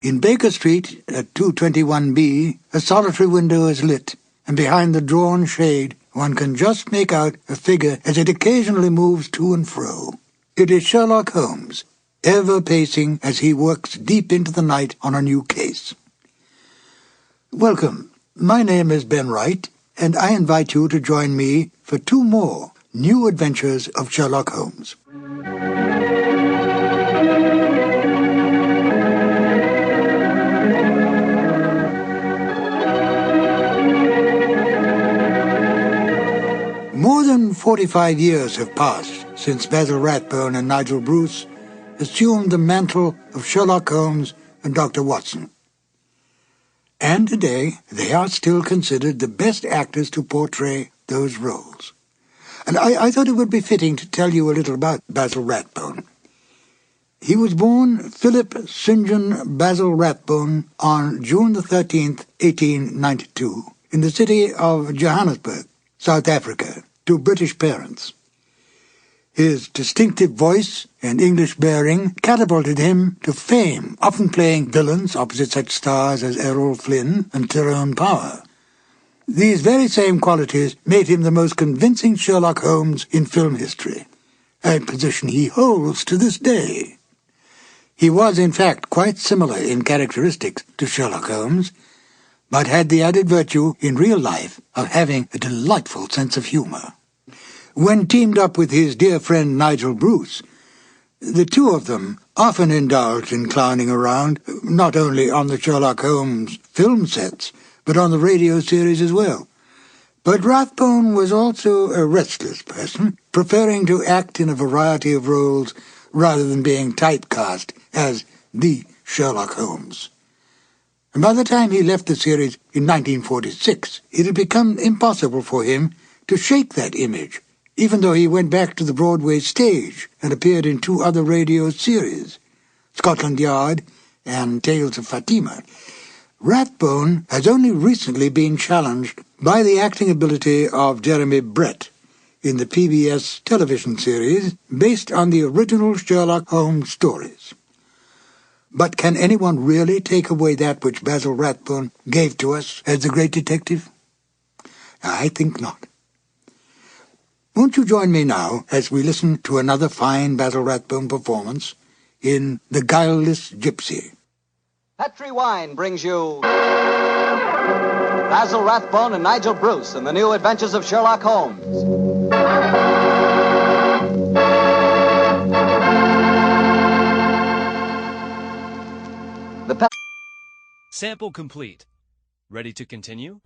In Baker Street, at 221B, a solitary window is lit, and behind the drawn shade one can just make out a figure as it occasionally moves to and fro. It is Sherlock Holmes, ever pacing as he works deep into the night on a new case. Welcome. My name is Ben Wright, and I invite you to join me for 2 more new adventures of Sherlock Holmes. More than 45 years have passed since Basil Rathbone and Nigel Bruce assumed the mantle of Sherlock Holmes and Dr. Watson. And today, they are still considered the best actors to portray those roles. And I thought it would be fitting to tell you a little about Basil Rathbone. He was born Philip St. John Basil Rathbone on June the 13th, 1892, in the city of Johannesburg, South Africa, to British parents. His distinctive voice and English bearing catapulted him to fame, often playing villains opposite such stars as Errol Flynn and Tyrone Power. These very same qualities made him the most convincing Sherlock Holmes in film history, a position he holds to this day. He was, in fact, quite similar in characteristics to Sherlock Holmes, but had the added virtue in real life of having a delightful sense of humor. When teamed up with his dear friend Nigel Bruce, the two of them often indulged in clowning around, not only on the Sherlock Holmes film sets, but on the radio series as well. But Rathbone was also a restless person, preferring to act in a variety of roles rather than being typecast as the Sherlock Holmes. And by the time he left the series in 1946, it had become impossible for him to shake that image, even though he went back to the Broadway stage and appeared in 2 other radio series, Scotland Yard and Tales of Fatima. Rathbone has only recently been challenged by the acting ability of Jeremy Brett in the PBS television series based on the original Sherlock Holmes stories. But can anyone really take away that which Basil Rathbone gave to us as the great detective? I think not. Won't you join me now as we listen to another fine Basil Rathbone performance in The Guileless Gyspy? Petri Wine brings you Basil Rathbone and Nigel Bruce in the new adventures of Sherlock Holmes. Sample complete. Ready to continue?